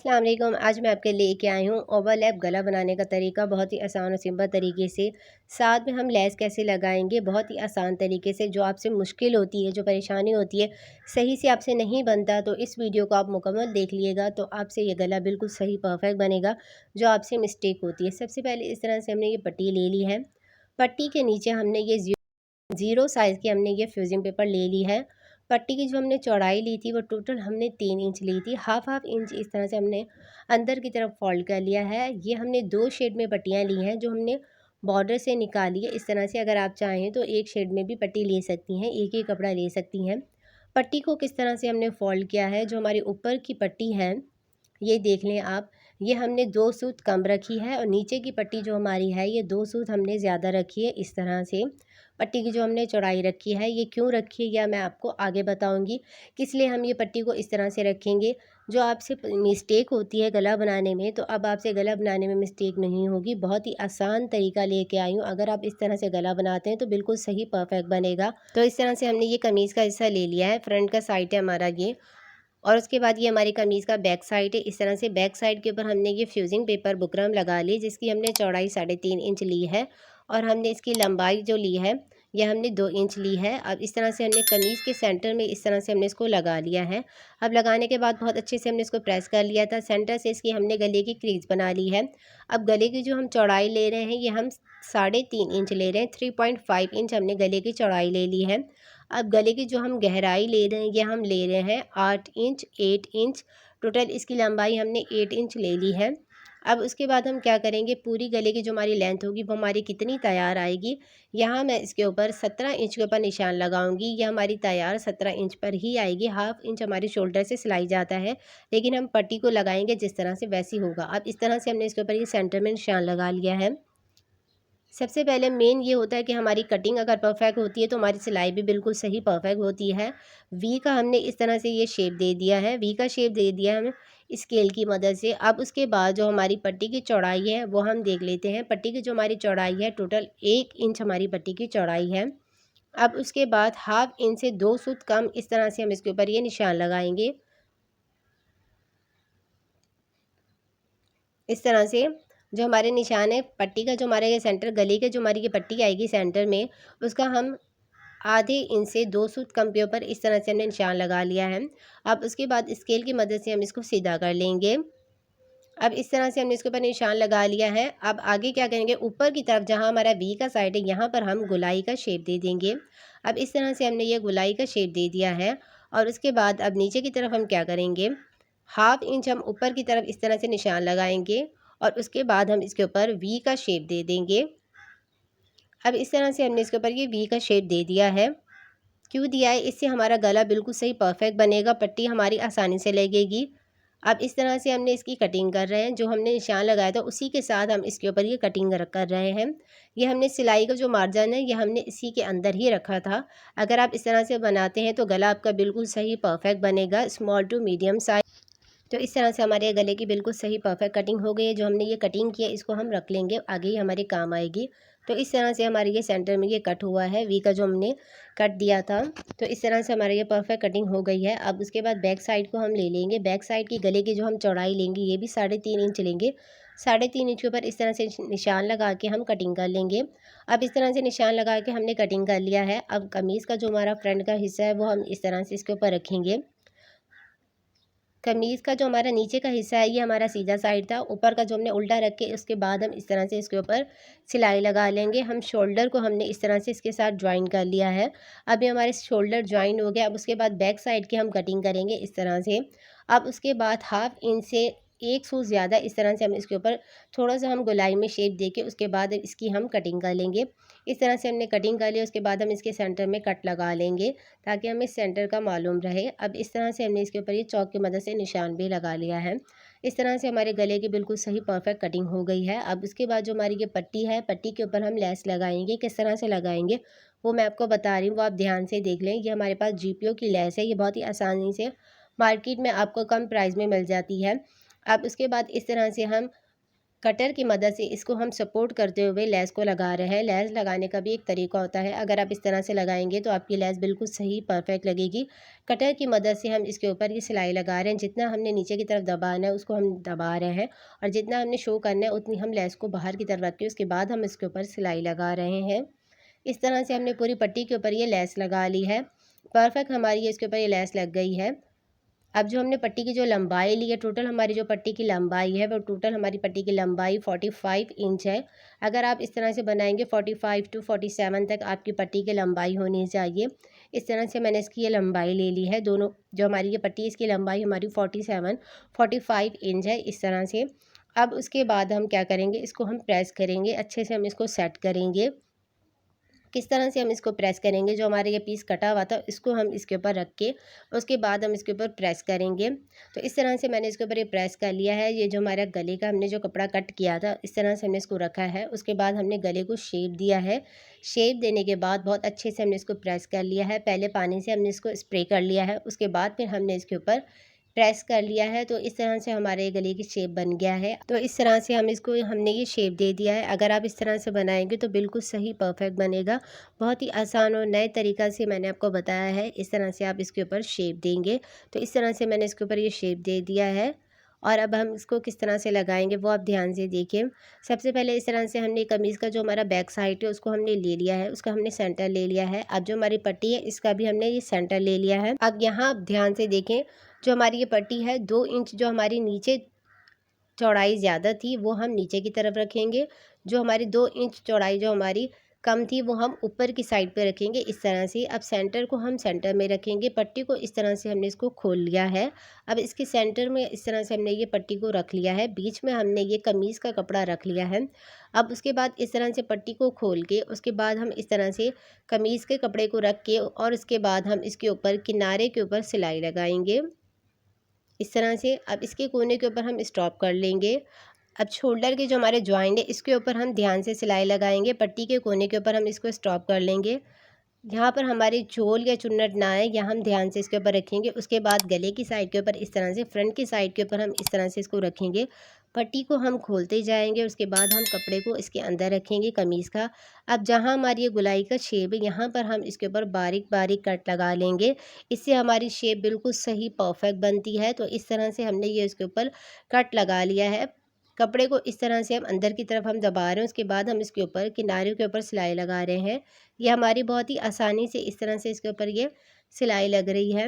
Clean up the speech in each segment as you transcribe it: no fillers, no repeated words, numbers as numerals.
अस्सलाम वालेकुम। आज मैं आपके लेके आई हूँ ओवरलैप गला बनाने का तरीका, बहुत ही आसान और सिंपल तरीके से। साथ में हम लेस कैसे लगाएंगे, बहुत ही आसान तरीके से। जो आपसे मुश्किल होती है, जो परेशानी होती है, सही से आपसे नहीं बनता, तो इस वीडियो को आप मुकम्मल देख लीजिएगा, तो आपसे ये गला बिल्कुल सही परफेक्ट बनेगा। जो आपसे मिस्टेक होती है, सबसे पहले इस तरह से हमने ये पट्टी ले ली है। पट्टी के नीचे हमने ये ज़ीरो साइज़ की हमने ये फ्यूजिंग पेपर ले ली है। पट्टी की जो हमने चौड़ाई ली थी वो टोटल हमने 3 इंच ली थी। हाफ इंच इस तरह से हमने अंदर की तरफ फोल्ड कर लिया है। ये हमने 2 शेड में पट्टियाँ ली हैं जो हमने बॉर्डर से निकाली है। इस तरह से अगर आप चाहें तो एक शेड में भी पट्टी ले सकती हैं, एक ही कपड़ा ले सकती हैं। पट्टी को किस तरह से हमने फोल्ड किया है, जो हमारी ऊपर की पट्टी है ये देख लें आप, ये हमने 2 सूत कम रखी है और नीचे की पट्टी जो हमारी है ये 2 सूत हमने ज़्यादा रखी है। इस तरह से पट्टी की जो हमने चौड़ाई रखी है, ये क्यों रखी है या मैं आपको आगे बताऊंगी किस लिए हम ये पट्टी को इस तरह से रखेंगे। जो आपसे मिस्टेक होती है गला बनाने में, तो अब आपसे गला बनाने में मिस्टेक नहीं होगी। बहुत ही आसान तरीका लेके आई हूँ। अगर आप इस तरह से गला बनाते हैं तो बिल्कुल सही परफेक्ट बनेगा। तो इस तरह से हमने ये कमीज़ का हिस्सा ले लिया है, फ्रंट का साइड है हमारा ये, और उसके बाद ये हमारी कमीज़ का बैक साइड है। इस तरह से बैक साइड के ऊपर हमने ये फ्यूजिंग पेपर बुकरम लगा ली, जिसकी हमने चौड़ाई 3.5 इंच ली है और हमने इसकी लंबाई जो ली है ये हमने 2 इंच ली है। अब इस तरह से हमने कमीज़ के सेंटर में इस तरह से हमने इसको लगा लिया है। अब लगाने के बाद बहुत अच्छे से हमने इसको प्रेस कर लिया था। सेंटर से इसकी हमने गले की क्रीज बना ली है। अब गले की जो हम चौड़ाई ले रहे हैं ये हम 3.5 इंच ले रहे हैं। 3.5 इंच हमने गले की चौड़ाई ले ली है। अब गले की जो हम गहराई ले रहे हैं ये हम ले रहे हैं 8 इंच 8 इंच। टोटल इसकी लंबाई हमने 8 इंच ले ली है। अब उसके बाद हम क्या करेंगे, पूरी गले की जो हमारी लेंथ होगी वो हमारी कितनी तैयार आएगी, यहाँ मैं इसके ऊपर 17 इंच के ऊपर निशान लगाऊंगी। यह हमारी तैयार 17 इंच पर ही आएगी। हाफ इंच हमारी शोल्डर से सिलाई जाता है, लेकिन हम पट्टी को लगाएंगे जिस तरह से वैसी होगा। अब इस तरह से हमने इसके ऊपर ये सेंटर में निशान लगा लिया है। सबसे पहले मेन ये होता है कि हमारी कटिंग अगर परफेक्ट होती है तो हमारी सिलाई भी बिल्कुल सही परफेक्ट होती है। वी का हमने इस तरह से ये शेप दे दिया है, वी का शेप दे दिया हमें स्केल की मदद से। अब उसके बाद जो हमारी पट्टी की चौड़ाई है वो हम देख लेते हैं। पट्टी की जो हमारी चौड़ाई है टोटल 1 इंच हमारी पट्टी की चौड़ाई है। अब उसके बाद हाफ इंच से 2 सूत कम इस तरह से हम इसके ऊपर ये निशान लगाएंगे। इस तरह से जो हमारे निशान है पट्टी का, जो हमारे ये सेंटर गले के जो हमारी ये पट्टी आएगी सेंटर में, उसका हम आधे इंच से 2 सूत कम के ऊपर इस तरह से हमने निशान लगा लिया है। अब उसके बाद स्केल की मदद से हम इसको सीधा कर लेंगे। अब इस तरह से हमने इसके ऊपर निशान लगा लिया है। अब आगे क्या करेंगे, ऊपर की तरफ जहाँ हमारा वी का साइड है यहाँ पर हम गोलाई का शेप दे देंगे। अब इस तरह से हमने ये गोलाई का शेप दे दिया है। और उसके बाद अब नीचे की तरफ हम क्या करेंगे, हाफ इंच हम ऊपर की तरफ इस तरह से निशान लगाएंगे और उसके बाद हम इसके ऊपर वी का शेप दे देंगे। अब इस तरह से हमने इसके ऊपर ये वी का शेप दे दिया है। क्यों दिया है, इससे हमारा गला बिल्कुल सही परफेक्ट बनेगा, पट्टी हमारी आसानी से लगेगी। अब इस तरह से हमने इसकी कटिंग कर रहे हैं। जो हमने निशान लगाया था उसी के साथ हम इसके ऊपर ये कटिंग कर रहे हैं। ये हमने सिलाई का जो मार्जिन है ये हमने इसी के अंदर ही रखा था। अगर आप इस तरह से बनाते हैं तो गला आपका बिल्कुल सही परफेक्ट बनेगा, स्मॉल टू मीडियम साइज। तो इस तरह से हमारे गले की बिल्कुल सही परफेक्ट कटिंग हो गई है। जो हमने ये कटिंग किया इसको हम रख लेंगे, आगे ही हमारे काम आएगी। तो इस तरह से हमारे ये सेंटर में ये कट हुआ है, वी का जो हमने कट दिया था। तो इस तरह से हमारे ये परफेक्ट कटिंग हो गई है। अब उसके बाद बैक साइड को हम ले लेंगे। बैक साइड की गले की जो हम चौड़ाई लेंगे ये भी 3.5 इंच लेंगे। 3.5 इंच के ऊपर इस तरह से निशान लगा के हम कटिंग कर लेंगे। अब इस तरह से निशान लगा के हमने कटिंग कर लिया है। अब कमीज़ का जो हमारा फ्रंट का हिस्सा है वो हम इस तरह से इसके ऊपर रखेंगे। कमीज़ का जो हमारा नीचे का हिस्सा है ये हमारा सीधा साइड था, ऊपर का जो हमने उल्टा रख के उसके बाद हम इस तरह से इसके ऊपर सिलाई लगा लेंगे। हम शोल्डर को हमने इस तरह से इसके साथ ज्वाइन कर लिया है। अभी हमारे शोल्डर ज्वाइन हो गया। अब उसके बाद बैक साइड की हम कटिंग करेंगे इस तरह से। अब उसके बाद हाफ इंच से 1 सूत ज़्यादा इस तरह से हम इसके ऊपर थोड़ा सा हम गोलाई में शेप दे के उसके बाद इसकी हम कटिंग कर लेंगे। इस तरह से हमने कटिंग कर लिया। उसके बाद हम इसके सेंटर में कट लगा लेंगे ताकि हमें सेंटर का मालूम रहे। अब इस तरह से हमने इसके ऊपर ये चौक की मदद से निशान भी लगा लिया है। इस तरह से हमारे गले की बिल्कुल सही परफेक्ट कटिंग हो गई है। अब उसके बाद जो हमारी ये पट्टी है, पट्टी के ऊपर हम लेस लगाएंगे। किस तरह से लगाएंगे वो मैं आपको बता रही हूँ, वो आप ध्यान से देख लें। ये हमारे पास GPO की लेस है, ये बहुत ही आसानी से मार्केट में आपको कम प्राइस में मिल जाती है। अब उसके बाद इस तरह से हम कटर की मदद से इसको हम सपोर्ट करते हुए लेस को लगा रहे हैं। लेस लगाने का भी एक तरीका होता है, अगर आप इस तरह से लगाएंगे तो आपकी लेस बिल्कुल सही परफेक्ट लगेगी। कटर की मदद से हम इसके ऊपर ये सिलाई लगा रहे हैं। जितना हमने नीचे की तरफ दबाना है उसको हम दबा रहे हैं, और जितना हमने शो करना है उतनी हम लेस को बाहर की तरफ रख के उसके बाद हम इसके ऊपर सिलाई लगा रहे हैं। इस तरह से हमने पूरी पट्टी के ऊपर ये लेस लगा ली है। परफेक्ट हमारी ये इसके ऊपर ये लेस लग गई है। अब जो हमने पट्टी की जो लंबाई ली है, टोटल हमारी जो पट्टी की लंबाई है वो टोटल हमारी पट्टी की लंबाई 45 इंच है। अगर आप इस तरह से बनाएंगे 45 टू 47 तक आपकी पट्टी की लंबाई होनी चाहिए। इस तरह से मैंने इसकी ये लंबाई ले ली है। दोनों जो हमारी ये पट्टी है इसकी लंबाई हमारी 45 इंच है इस तरह से। अब उसके बाद हम क्या करेंगे, इसको हम प्रेस करेंगे, अच्छे से हम इसको सेट करेंगे। किस तरह से हम इसको प्रेस करेंगे, जो हमारे ये पीस कटा हुआ था इसको हम इसके ऊपर रख के उसके बाद हम इसके ऊपर प्रेस करेंगे। तो इस तरह से मैंने इसके ऊपर ये प्रेस कर लिया है। ये जो हमारा गले का हमने जो कपड़ा कट किया था इस तरह से हमने इसको रखा है। उसके बाद हमने गले को शेप दिया है। शेप देने के बाद बहुत अच्छे से हमने इसको प्रेस कर लिया है। पहले पानी से हमने इसको स्प्रे कर लिया है, उसके बाद फिर हमने इसके ऊपर प्रेस कर लिया है। तो इस तरह से हमारे गले की शेप बन गया है। तो इस तरह से हमने ये शेप दे दिया है। अगर आप इस तरह से बनाएंगे तो बिल्कुल सही परफेक्ट बनेगा। बहुत ही आसान और नए तरीक़ा से मैंने आपको बताया है। इस तरह से आप इसके ऊपर शेप देंगे। तो इस तरह से मैंने इसके ऊपर ये शेप दे दिया है। और अब हम इसको किस तरह से लगाएंगे वो आप ध्यान से देखिए। सबसे पहले इस तरह से हमने कमीज़ का जो हमारा बैक साइड है उसको हमने ले लिया है, उसका हमने सेंटर ले लिया है। अब जो हमारी पट्टी है इसका भी हमने ये सेंटर ले लिया है। अब यहाँ आप ध्यान से देखें, जो हमारी ये पट्टी है 2 इंच जो हमारी नीचे चौड़ाई ज़्यादा थी वो हम नीचे की तरफ रखेंगे। जो हमारी 2 इंच चौड़ाई जो हमारी कम थी वो हम ऊपर की साइड पे रखेंगे इस तरह से। अब सेंटर को हम सेंटर में रखेंगे। पट्टी को इस तरह से हमने इसको खोल लिया है। अब इसके सेंटर में इस तरह से हमने ये पट्टी को रख लिया है। बीच में हमने ये कमीज़ का कपड़ा रख लिया है। अब उसके बाद इस तरह से पट्टी को खोल के उसके बाद हम इस तरह से कमीज़ के कपड़े को रख के और उसके बाद हम इसके ऊपर किनारे के ऊपर सिलाई लगाएंगे इस तरह से। अब इसके कोने के ऊपर हम स्टॉप कर लेंगे। अब शोल्डर के जो हमारे जॉइंट है इसके ऊपर हम ध्यान से सिलाई लगाएंगे। पट्टी के कोने के ऊपर हम इसको स्टॉप कर लेंगे। यहाँ पर हमारी झोल या चुन्नट ना आए यहाँ हम ध्यान से इसके ऊपर रखेंगे। उसके बाद गले की साइड के ऊपर इस तरह से, फ्रंट की साइड के ऊपर हम इस तरह से इसको रखेंगे। पट्टी को हम खोलते जाएंगे। उसके बाद हम कपड़े को इसके अंदर रखेंगे कमीज़ का। अब जहाँ हमारी ये गुलाई का शेप है यहाँ पर हम इसके ऊपर बारीक बारीक कट लगा लेंगे। इससे हमारी शेप बिल्कुल सही परफेक्ट बनती है। तो इस तरह से हमने ये इसके ऊपर कट लगा लिया है। कपड़े को इस तरह से हम अंदर की तरफ हम दबा रहे हैं। उसके बाद हम इसके ऊपर किनारों के ऊपर सिलाई लगा रहे हैं। ये हमारी बहुत ही आसानी से इस तरह से इसके ऊपर ये सिलाई लग रही है।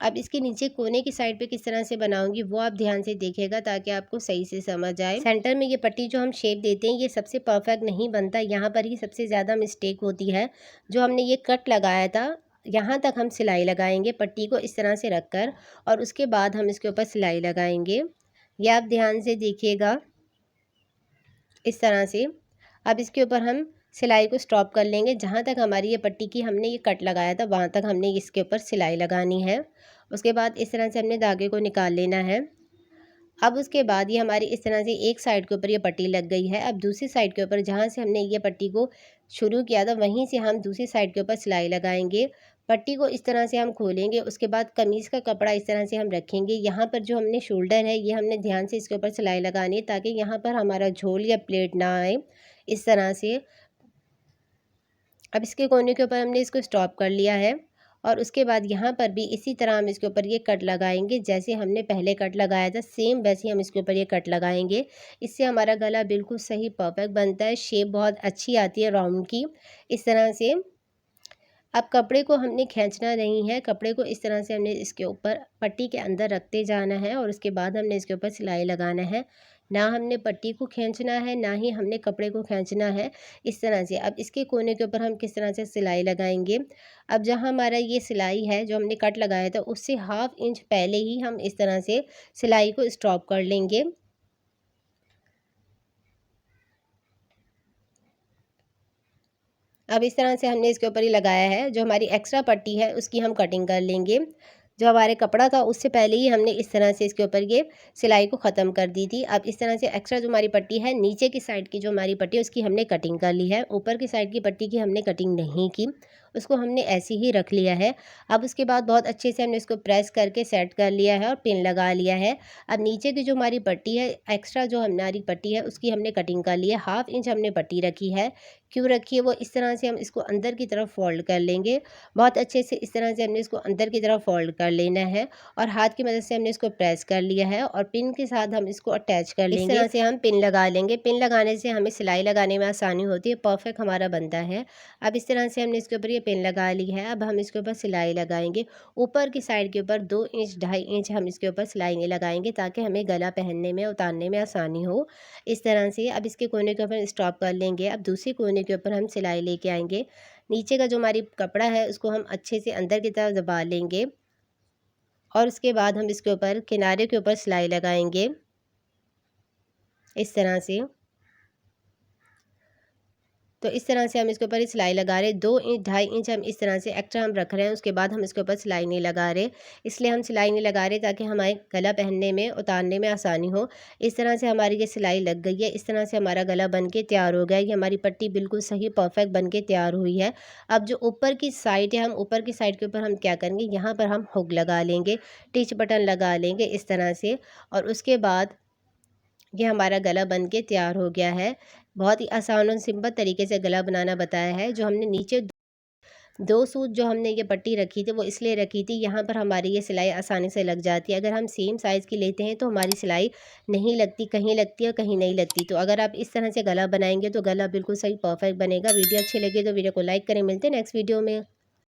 अब इसके नीचे कोने की साइड पे किस तरह से बनाऊंगी वो आप ध्यान से देखिएगा ताकि आपको सही से समझ आए। सेंटर में ये पट्टी जो हम शेप देते हैं ये सबसे परफेक्ट नहीं बनता, यहाँ पर ही सबसे ज़्यादा मिस्टेक होती है। जो हमने ये कट लगाया था यहाँ तक हम सिलाई लगाएंगे पट्टी को इस तरह से रख कर, और उसके बाद हम इसके ऊपर सिलाई लगाएंगे। यह आप ध्यान से देखिएगा इस तरह से। अब इसके ऊपर हम सिलाई को स्टॉप कर लेंगे। जहाँ तक हमारी ये पट्टी की हमने ये कट लगाया था वहाँ तक हमने इसके ऊपर सिलाई लगानी है। उसके बाद इस तरह से हमने धागे को निकाल लेना है। अब उसके बाद ये हमारी इस तरह से एक साइड के ऊपर ये पट्टी लग गई है। अब दूसरी साइड के ऊपर जहाँ से हमने ये पट्टी को शुरू किया था वहीं से हम दूसरी साइड के ऊपर सिलाई लगाएंगे। पट्टी को इस तरह से हम खोलेंगे। उसके बाद कमीज़ का कपड़ा इस तरह से हम रखेंगे। यहाँ पर जो हमने शोल्डर है ये हमने ध्यान से इसके ऊपर सिलाई लगानी है ताकि यहाँ पर हमारा झोल या प्लेट ना आए इस तरह से। अब इसके कोने के ऊपर हमने इसको स्टॉप कर लिया है, और उसके बाद यहाँ पर भी इसी तरह हम इसके ऊपर ये कट लगाएंगे। जैसे हमने पहले कट लगाया था सेम वैसे हम इसके ऊपर ये कट लगाएंगे। इससे हमारा गला बिल्कुल सही परफेक्ट बनता है। शेप बहुत अच्छी आती है राउंड की इस तरह से। अब कपड़े को हमने खींचना नहीं है। कपड़े को इस तरह से हमने इसके ऊपर पट्टी के अंदर रखते जाना है और उसके बाद हमने इसके ऊपर सिलाई लगाना है। ना हमने पट्टी को खींचना है ना ही हमने कपड़े को खींचना है इस तरह से। अब इसके कोने के ऊपर हम किस तरह से सिलाई लगाएंगे। अब जहाँ हमारा ये सिलाई है जो हमने कट लगाया था उससे 1/2 इंच पहले ही हम इस तरह से सिलाई को स्टॉप कर लेंगे। अब इस तरह से हमने इसके ऊपर ही लगाया है। जो हमारी एक्स्ट्रा पट्टी है उसकी हम कटिंग कर लेंगे। जो हमारे कपड़ा था उससे पहले ही हमने इस तरह से इसके ऊपर ये सिलाई को ख़त्म कर दी थी। अब इस तरह से एक्स्ट्रा जो हमारी पट्टी है नीचे की साइड की जो हमारी पट्टी है उसकी हमने कटिंग कर ली है। ऊपर की साइड की पट्टी की हमने कटिंग नहीं की। उसको हमने ऐसे ही रख लिया है। अब उसके बाद बहुत अच्छे से हमने इसको प्रेस करके सेट कर लिया है और पिन लगा लिया है। अब नीचे की जो हमारी पट्टी है, एक्स्ट्रा जो हमारी पट्टी है उसकी हमने कटिंग कर ली है। 1/2 इंच हमने पट्टी रखी है। क्यों रखी है वो, इस तरह से हम इसको अंदर की तरफ फ़ोल्ड कर लेंगे। बहुत अच्छे से इस तरह से हमने इसको अंदर की तरफ फ़ोल्ड कर लेना है और हाथ की मदद से हमने इसको प्रेस कर लिया है और पिन के साथ हम इसको अटैच कर लेंगे। इस तरह से हम पिन लगा लेंगे। पिन लगाने से हमें सिलाई लगाने में आसानी होती है, परफेक्ट हमारा बनता है। अब इस तरह से हमने इसके ऊपर ये पिन लगा ली है। अब हम इसके ऊपर सिलाई लगाएंगे। ऊपर की साइड के ऊपर 2 इंच 2.5 इंच हम इसके ऊपर सिलाई नहीं लगाएंगे ताकि हमें गला पहनने में उतारने में आसानी हो। इस तरह से अब इसके कोने के ऊपर स्टॉप कर लेंगे। अब दूसरी कोने के ऊपर हम सिलाई लेके आएंगे। नीचे का जो हमारी कपड़ा है उसको हम अच्छे से अंदर की तरफ दबा लेंगे और उसके बाद हम इसके ऊपर किनारे के ऊपर सिलाई लगाएंगे इस तरह से। तो इस तरह से हम इसके ऊपर ही सिलाई लगा रहे हैं। 2 इंच 2.5 इंच हम इस तरह से एक्स्ट्रा हम रख रहे हैं। उसके बाद हम इसके ऊपर सिलाई नहीं लगा रहे, इसलिए हम सिलाई नहीं लगा रहे ताकि हमारे गला पहनने में उतारने में आसानी हो। इस तरह से हमारी ये सिलाई लग गई है। इस तरह से हमारा गला बन के तैयार हो गया है। ये हमारी पट्टी बिल्कुल सही परफेक्ट बन के तैयार हुई है। अब जो ऊपर की साइड है, हम ऊपर की साइड के ऊपर हम क्या करेंगे, यहाँ पर हम हुक लगा लेंगे, टिच बटन लगा लेंगे इस तरह से। और उसके बाद ये हमारा गला बन के तैयार हो गया है। बहुत ही आसान और सिंपल तरीके से गला बनाना बताया है। जो हमने नीचे 2 सूत जो हमने ये पट्टी रखी थी वो इसलिए रखी थी, यहाँ पर हमारी ये सिलाई आसानी से लग जाती है। अगर हम सेम साइज़ की लेते हैं तो हमारी सिलाई नहीं लगती, कहीं लगती है कहीं नहीं लगती। तो अगर आप इस तरह से गला बनाएंगे तो गला बिल्कुल सही परफेक्ट बनेगा। वीडियो अच्छी लगी तो वीडियो को लाइक करें। मिलते हैं नेक्स्ट वीडियो में।